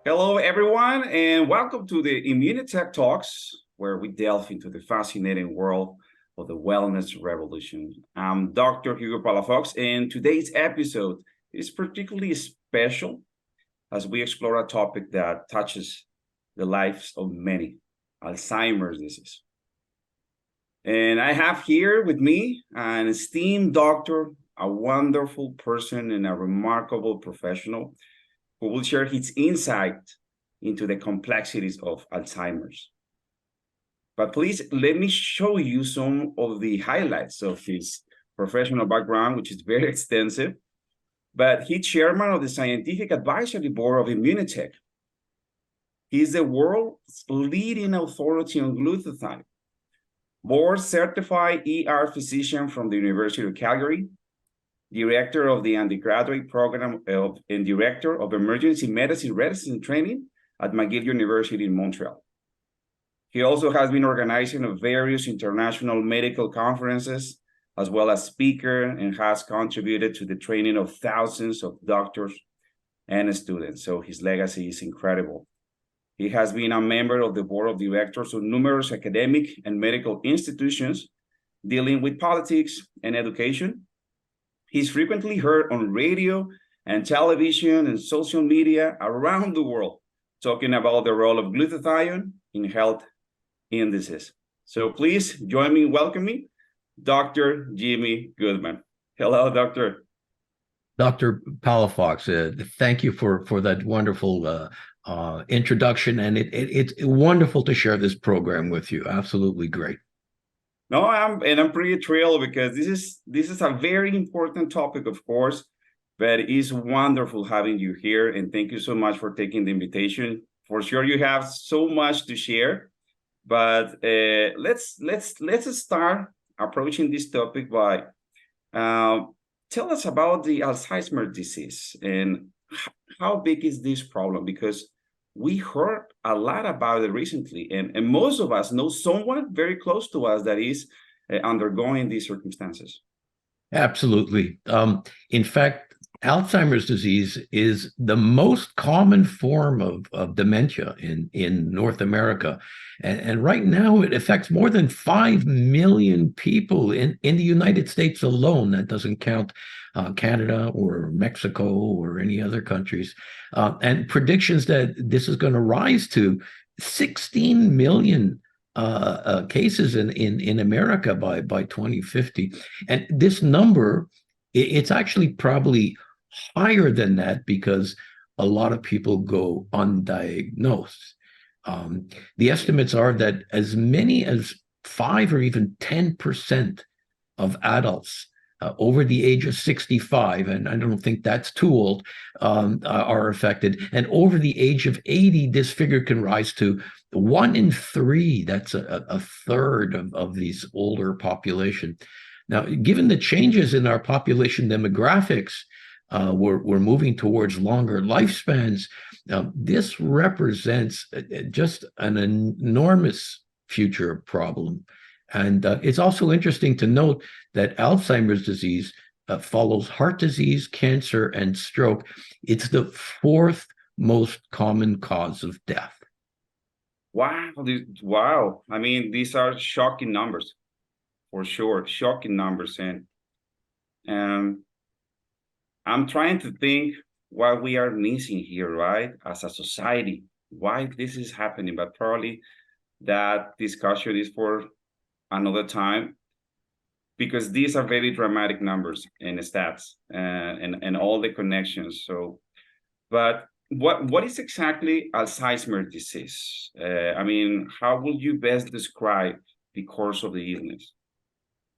Hello, everyone, and welcome to the Immunitech Talks, where we delve into the fascinating world of the wellness revolution. I'm Dr. Hugo Palafox, and today's episode is particularly special as we explore a topic that touches the lives of many, Alzheimer's disease. And I have here with me an esteemed doctor, a wonderful person, and a remarkable professional who will share his insight into the complexities of Alzheimer's. But please let me show you some of the highlights of his professional background, which is very extensive. But he's chairman of the Scientific Advisory Board of Immunitech. He's the world's leading authority on glutathione, board certified ER physician from the University of Calgary, director of the undergraduate program and director of emergency medicine residency training at McGill University in Montreal. He also has been organizing various international medical conferences, as well as speaker, and has contributed to the training of thousands of doctors and students. So his legacy is incredible. He has been a member of the board of directors of numerous academic and medical institutions dealing with politics and education. He's frequently heard on radio and television and social media around the world talking about the role of glutathione in health indices. So please join me in welcoming Dr. Jimmy Gutman. Hello, Doctor. Dr. Palafox, thank you for that wonderful introduction, and it's wonderful to share this program with you. Absolutely great. No, I'm pretty thrilled because this is a very important topic, of course, but it's wonderful having you here, and thank you so much for taking the invitation. For sure, you have so much to share, but let's start approaching this topic by tell us about the Alzheimer's disease and how big is this problem, because we heard a lot about it recently, and most of us know someone very close to us that is undergoing these circumstances. Absolutely. In fact, Alzheimer's disease is the most common form of dementia in North America. And right now, it affects more than 5 million people in the United States alone. That doesn't count Canada or Mexico or any other countries. And predictions that this is going to rise to 16 million cases in America by 2050. And this number, it's actually probably higher than that because a lot of people go undiagnosed. The estimates are that as many as 5 or even 10% of adults over the age of 65, and I don't think that's too old, are affected. And over the age of 80, this figure can rise to 1 in 3. That's a third of these older population. Now, given the changes in our population demographics, we're moving towards longer lifespans. This represents just an enormous future problem. And it's also interesting to note that Alzheimer's disease follows heart disease, cancer, and stroke. It's the 4th most common cause of death. Wow. Wow. I mean, these are shocking numbers, for sure. Shocking numbers. And I'm trying to think what we are missing here, right? As a society, why this is happening, but probably that discussion is for another time, because these are very dramatic numbers and stats and all the connections. So, but what is exactly Alzheimer's disease? I mean, how would you best describe the course of the illness?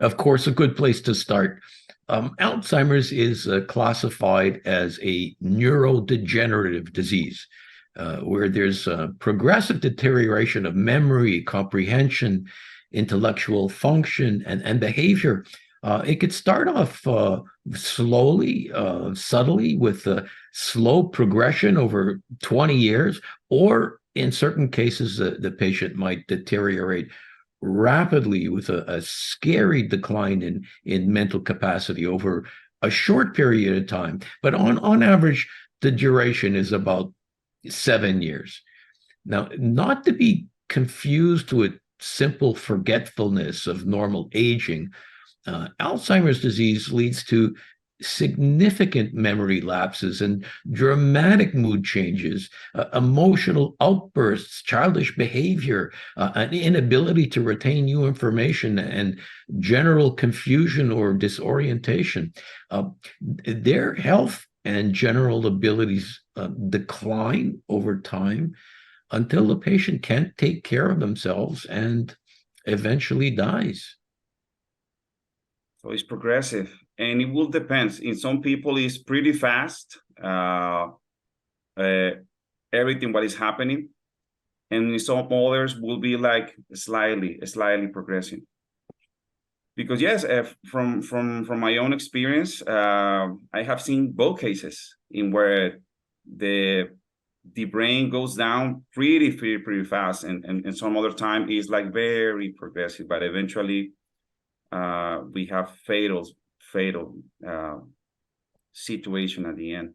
Of course, a good place to start. Alzheimer's is classified as a neurodegenerative disease, where there's progressive deterioration of memory, comprehension, intellectual function, and behavior. It could start off slowly, subtly, with a slow progression over 20 years, or in certain cases, the patient might deteriorate rapidly with a scary decline in mental capacity over a short period of time. But on average, the duration is about 7 years. Now, not to be confused with simple forgetfulness of normal aging, Alzheimer's disease leads to significant memory lapses and dramatic mood changes, emotional outbursts, childish behavior, an inability to retain new information, and general confusion or disorientation. Their health and general abilities decline over time until the patient can't take care of themselves and eventually dies. So it's progressive, and it will depend. In some people, it's pretty fast. Uh, Everything what is happening, and in some others will be like slightly progressing. Because yes, from my own experience, I have seen both cases in where the brain goes down pretty fast, and some other time is like very progressive, but eventually we have fatal situation at the end.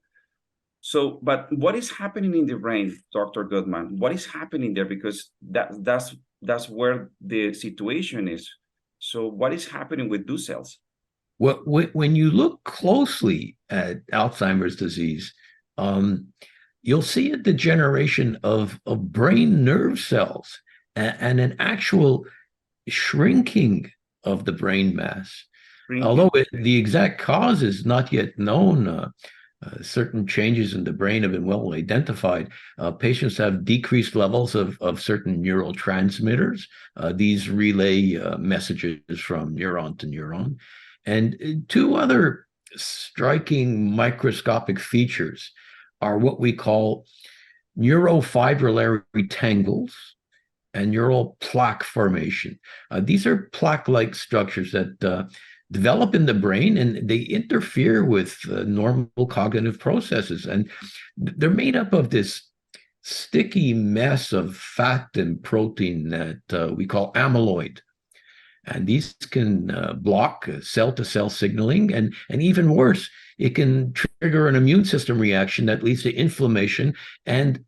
So, but what is happening in the brain, Dr. Gutman? What is happening there? Because that's where the situation is. So what is happening with those cells? Well, when you look closely at Alzheimer's disease, you'll see a degeneration of brain nerve cells and an actual shrinking of the brain mass. Although the exact cause is not yet known, certain changes in the brain have been well identified. Patients have decreased levels of certain neurotransmitters. These relay messages from neuron to neuron. And two other striking microscopic features are what we call neurofibrillary tangles and neural plaque formation. These are plaque-like structures that develop in the brain, and they interfere with normal cognitive processes. And they're made up of this sticky mess of fat and protein that we call amyloid. And these can block cell-to-cell signaling, and even worse, it can trigger an immune system reaction that leads to inflammation and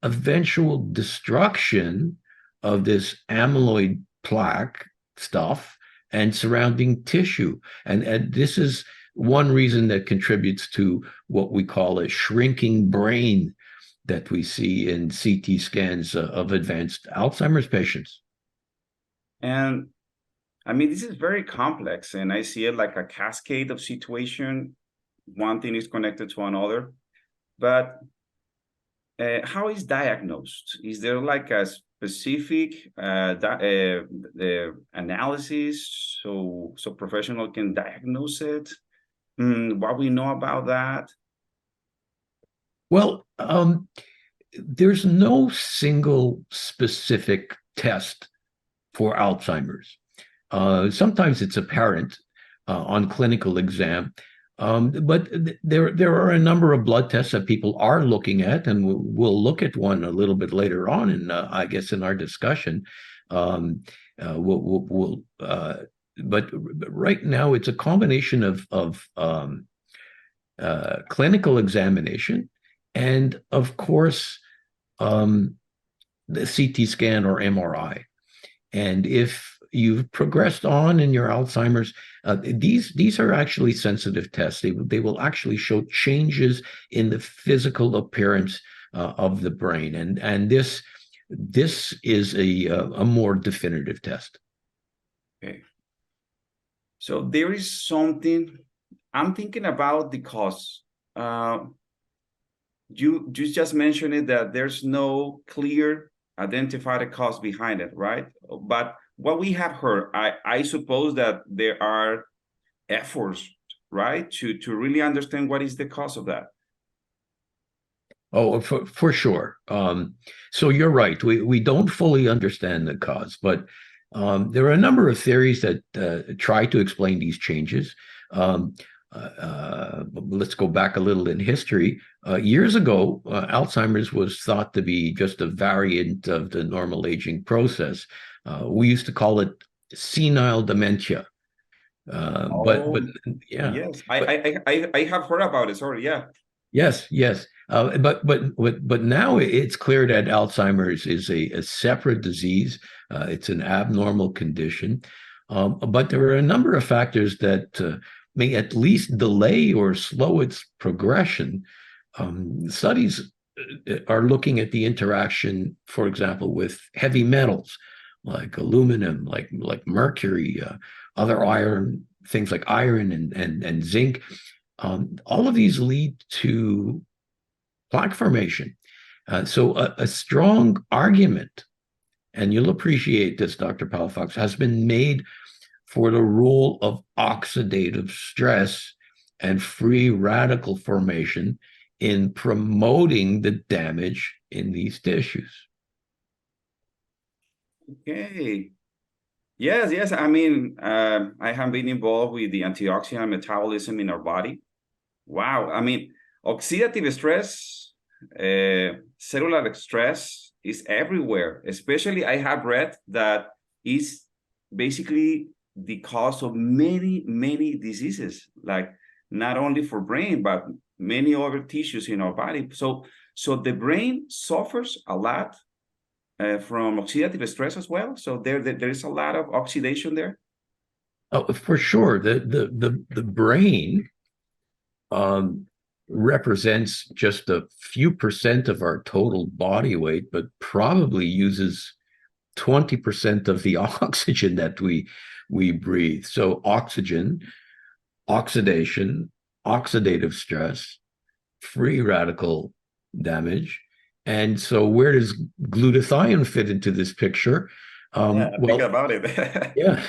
eventual destruction of this amyloid plaque stuff and surrounding tissue. And this is one reason that contributes to what we call a shrinking brain that we see in CT scans of advanced Alzheimer's patients. And I mean, this is very complex, and I see it like a cascade of situation. One thing is connected to another, but how is diagnosed? Is there like a specific analysis so professional can diagnose it? What we know about that? Well, there's no single specific test for Alzheimer's. Sometimes it's apparent on clinical exam, but there are a number of blood tests that people are looking at, and we'll look at one a little bit later on, and I guess in our discussion, but right now it's a combination of clinical examination and, of course, the CT scan or MRI. And if you've progressed on in your Alzheimer's, these are actually sensitive tests. They will actually show changes in the physical appearance of the brain, and this is a more definitive test. Okay. So there is something I'm thinking about the cause. You just mentioned it that there's no clear identified cause behind it, right? But what we have heard, I suppose that there are efforts, right, to really understand what is the cause of that. Oh, for sure. So you're right. We don't fully understand the cause, but there are a number of theories that try to explain these changes. Let's go back a little in history. Years ago, Alzheimer's was thought to be just a variant of the normal aging process. We used to call it senile dementia. But yeah. Yes, I have heard about it. Sorry, yeah. Yes. But now it's clear that Alzheimer's is a separate disease. It's an abnormal condition. But there are a number of factors that may at least delay or slow its progression. Studies are looking at the interaction, for example, with heavy metals like aluminum, like mercury, other iron, things like iron and zinc. All of these lead to plaque formation. So a strong argument, and you'll appreciate this, Dr. Palafox, has been made for the role of oxidative stress and free radical formation in promoting the damage in these tissues. Okay. Yes. I mean, I have been involved with the antioxidant metabolism in our body. Wow. I mean, oxidative stress, cellular stress is everywhere. Especially, I have read that is basically the cause of many diseases, like not only for brain, but many other tissues in our body. So the brain suffers a lot from oxidative stress as well. So there is a lot of oxidation there. Oh, for sure. The brain represents just a few percent of our total body weight, but probably uses 20% of the oxygen that we breathe. So oxygen, oxidation, oxidative stress, free radical damage. And so where does glutathione fit into this picture? Think about it. Yeah.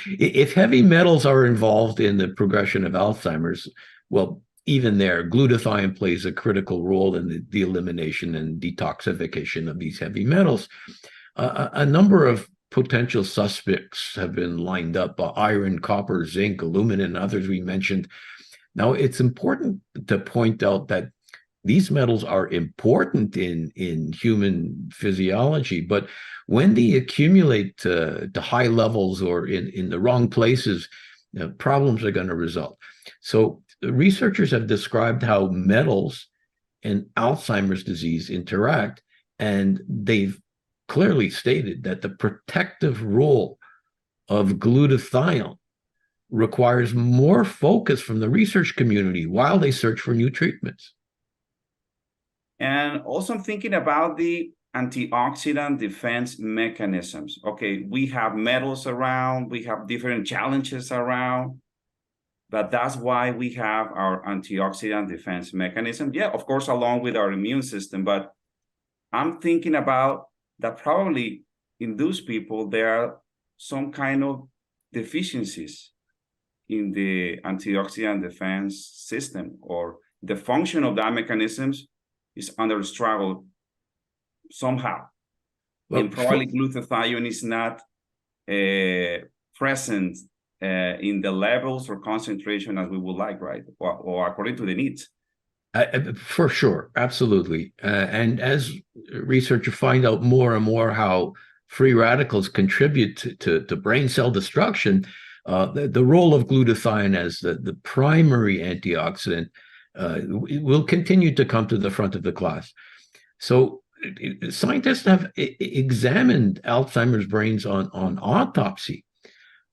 If heavy metals are involved in the progression of Alzheimer's, well, even there, glutathione plays a critical role in the elimination and detoxification of these heavy metals. A number of potential suspects have been lined up: iron, copper, zinc, aluminum, and others we mentioned. Now, it's important to point out that these metals are important in human physiology, but when they accumulate to high levels or in the wrong places, problems are going to result. So researchers have described how metals and Alzheimer's disease interact, and they've clearly stated that the protective role of glutathione requires more focus from the research community while they search for new treatments. And also I'm thinking about the antioxidant defense mechanisms. Okay, we have metals around, we have different challenges around, but that's why we have our antioxidant defense mechanism. Yeah, of course, along with our immune system, but I'm thinking about that probably in those people, there are some kind of deficiencies in the antioxidant defense system, or the function of that mechanisms is under struggle somehow. Well, and probably glutathione is not present in the levels or concentration as we would like, right? Or according to the needs. For sure, absolutely. And as researchers find out more and more how free radicals contribute to brain cell destruction, the role of glutathione as the primary antioxidant will continue to come to the front of the class. So scientists have examined Alzheimer's brains on autopsy.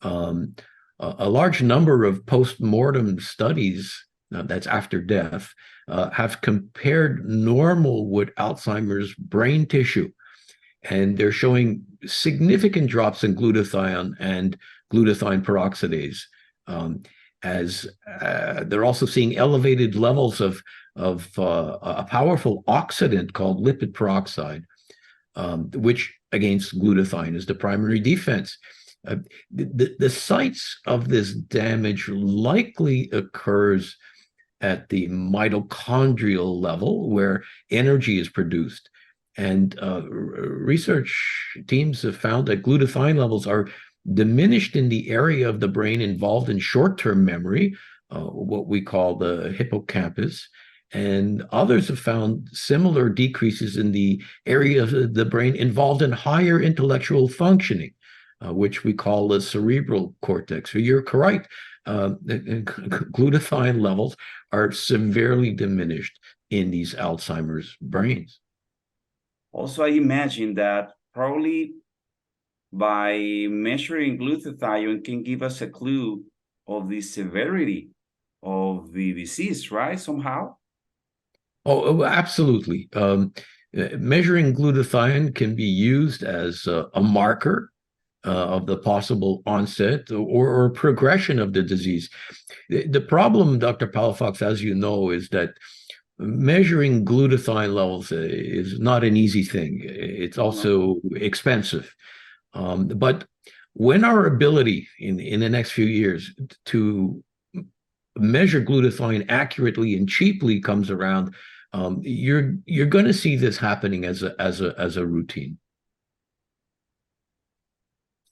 A large number of post-mortem studies, that's after death, have compared normal with Alzheimer's brain tissue. And they're showing significant drops in glutathione and glutathione peroxidase. As they're also seeing elevated levels of a powerful oxidant called lipid peroxide, which against glutathione is the primary defense. The sites of this damage likely occurs at the mitochondrial level, where energy is produced. And research teams have found that glutathione levels are diminished in the area of the brain involved in short-term memory, what we call the hippocampus, and others have found similar decreases in the area of the brain involved in higher intellectual functioning, which we call the cerebral cortex. So you're correct. Glutathione levels are severely diminished. in these Alzheimer's brains. Also, I imagine that probably by measuring glutathione can give us a clue of the severity of the disease, right? Somehow. Oh, absolutely. Measuring glutathione can be used as a marker of the possible onset or progression of the disease. The problem, Dr. Palafox, as you know, is that measuring glutathione levels is not an easy thing. It's also expensive. But when our ability in the next few years to measure glutathione accurately and cheaply comes around, you're going to see this happening as a routine.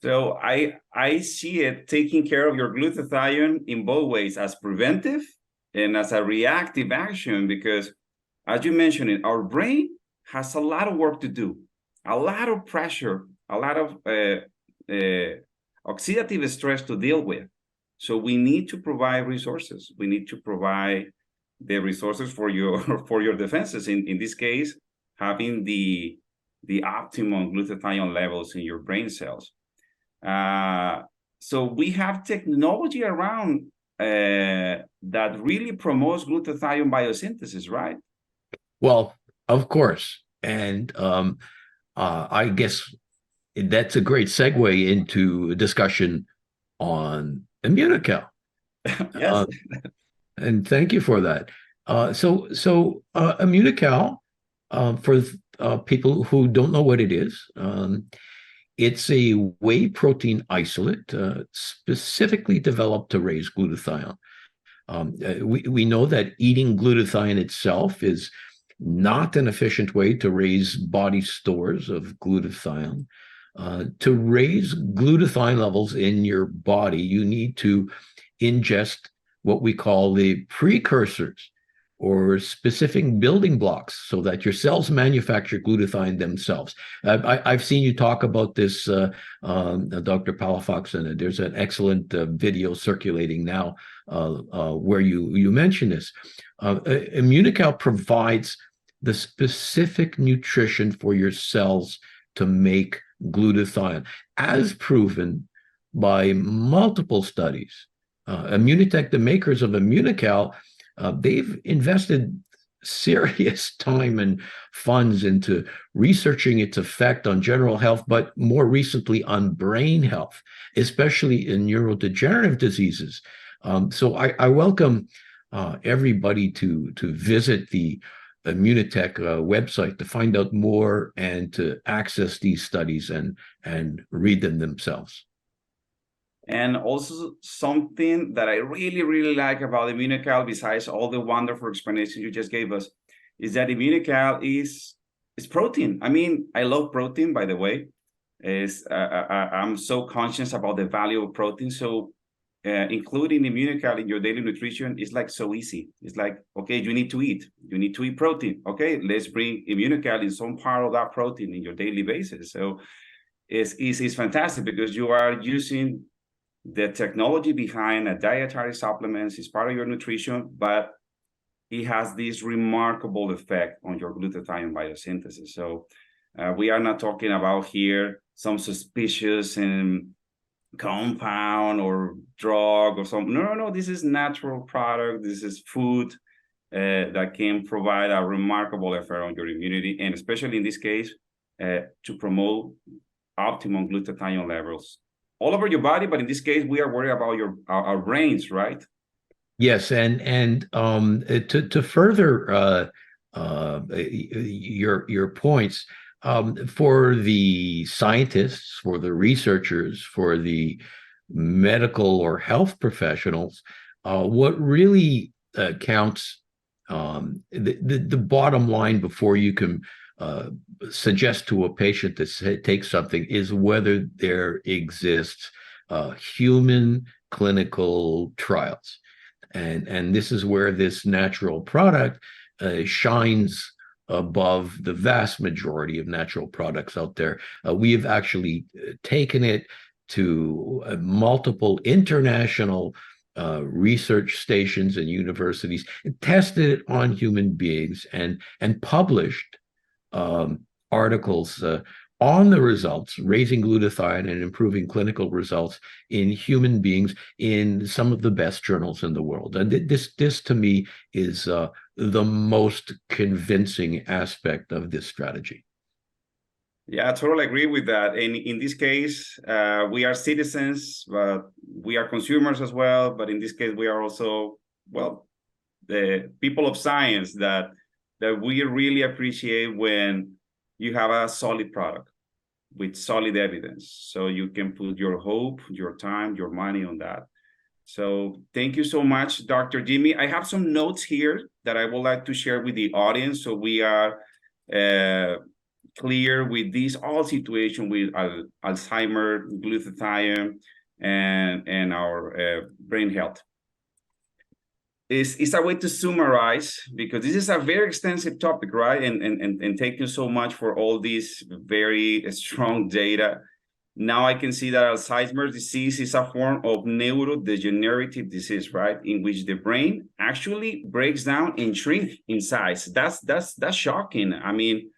So I see it taking care of your glutathione in both ways, as preventive and as a reactive action, because as you mentioned, our brain has a lot of work to do, a lot of pressure, a lot of oxidative stress to deal with. So we need to provide resources. We need to provide the resources for your for your defenses. In this case, having the optimum glutathione levels in your brain cells. So we have technology around that really promotes glutathione biosynthesis, right? Well, of course. And I guess that's a great segue into a discussion on Immunical. Yes. And thank you for that. So Immunical, for people who don't know what it is, it's a whey protein isolate specifically developed to raise glutathione. We know that eating glutathione itself is not an efficient way to raise body stores of glutathione. To raise glutathione levels in your body, you need to ingest what we call the precursors or specific building blocks so that your cells manufacture glutathione themselves. I've seen you talk about this, Dr. Palafox, and there's an excellent video circulating now where you mention this. Immunical provides the specific nutrition for your cells to make glutathione, as proven by multiple studies. Immunitech, the makers of Immunical, they've invested serious time and funds into researching its effect on general health, but more recently on brain health, especially in neurodegenerative diseases. So I welcome everybody to visit the Immunitech website to find out more and to access these studies and read them themselves. And also something that I really, really like about Immunical, besides all the wonderful explanations you just gave us, is that Immunical is protein. I mean, I love protein, by the way. I'm so conscious about the value of protein. So including Immunical in your daily nutrition is like so easy. It's like, okay, you need to eat. You need to eat protein. Okay, let's bring Immunical in some part of that protein in your daily basis. So it's fantastic because you are using the technology behind a dietary supplements is part of your nutrition, but it has this remarkable effect on your glutathione biosynthesis. So we are not talking about here some suspicious and compound or drug or something. No. This is natural product. This is food that can provide a remarkable effect on your immunity, and especially in this case, to promote optimum glutathione levels all over your body, but in this case, we are worried about our brains, right? Yes, and to further your points, for the scientists, for the researchers, for the medical or health professionals, what really counts, the bottom line before you can suggest to a patient to take something is whether there exists human clinical trials. And this is where this natural product shines above the vast majority of natural products out there. We have actually taken it to multiple international research stations and universities, and tested it on human beings, and published articles on the results, raising glutathione and improving clinical results in human beings in some of the best journals in the world. And this to me is the most convincing aspect of this strategy. Yeah, I totally agree with that. And in this case, we are citizens, but we are consumers as well. But in this case, we are also, well, the people of science that we really appreciate when you have a solid product with solid evidence. So you can put your hope, your time, your money on that. So thank you so much, Dr. Jimmy. I have some notes here that I would like to share with the audience, so we are clear with this all situation with Alzheimer, glutathione, and our brain health. It's a way to summarize, because this is a very extensive topic, right? And thank you so much for all these very strong data. Now I can see that Alzheimer's disease is a form of neurodegenerative disease, right? In which the brain actually breaks down and shrinks in size. That's shocking. I mean,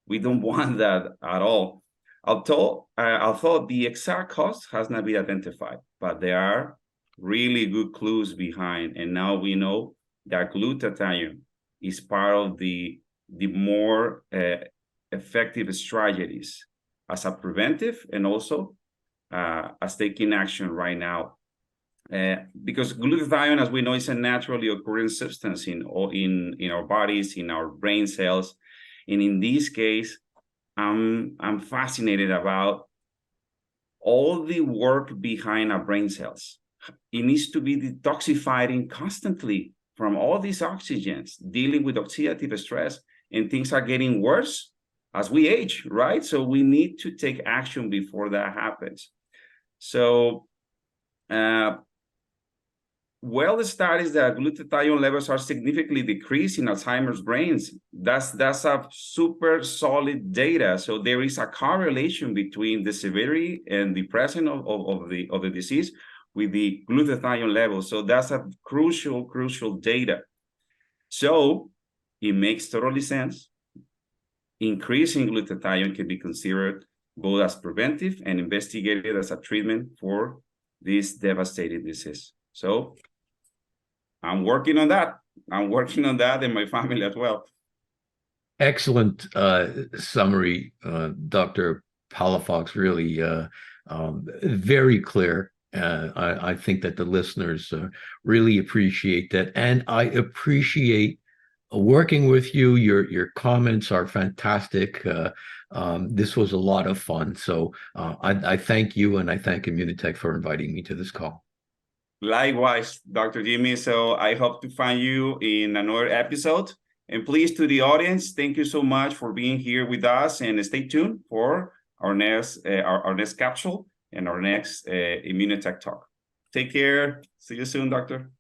we don't want that at all. Although the exact cause has not been identified, but there are really good clues behind. And now we know that glutathione is part of the more effective strategies as a preventive, and also as taking action right now. Because glutathione, as we know, is a naturally occurring substance in our bodies, in our brain cells. And in this case, I'm fascinated about all the work behind our brain cells. It needs to be detoxifying constantly from all these oxygens, dealing with oxidative stress, and things are getting worse as we age, right? So we need to take action before that happens. So, the studies that glutathione levels are significantly decreased in Alzheimer's brains. That's a super solid data. So there is a correlation between the severity and the presence of the disease with the glutathione level. So that's a crucial data. So it makes totally sense. Increasing glutathione can be considered both as preventive and investigated as a treatment for this devastating disease. So I'm working on that. I'm working on that in my family as well. Excellent summary, Dr. Palafox. Really very clear. I think that the listeners really appreciate that. And I appreciate working with you. Your comments are fantastic. This was a lot of fun. So I thank you, and I thank Immunitech for inviting me to this call. Likewise, Dr. Jimmy. So I hope to find you in another episode. And please, to the audience, thank you so much for being here with us, and stay tuned for our next capsule and our next Immunitech talk. Take care. See you soon, doctor.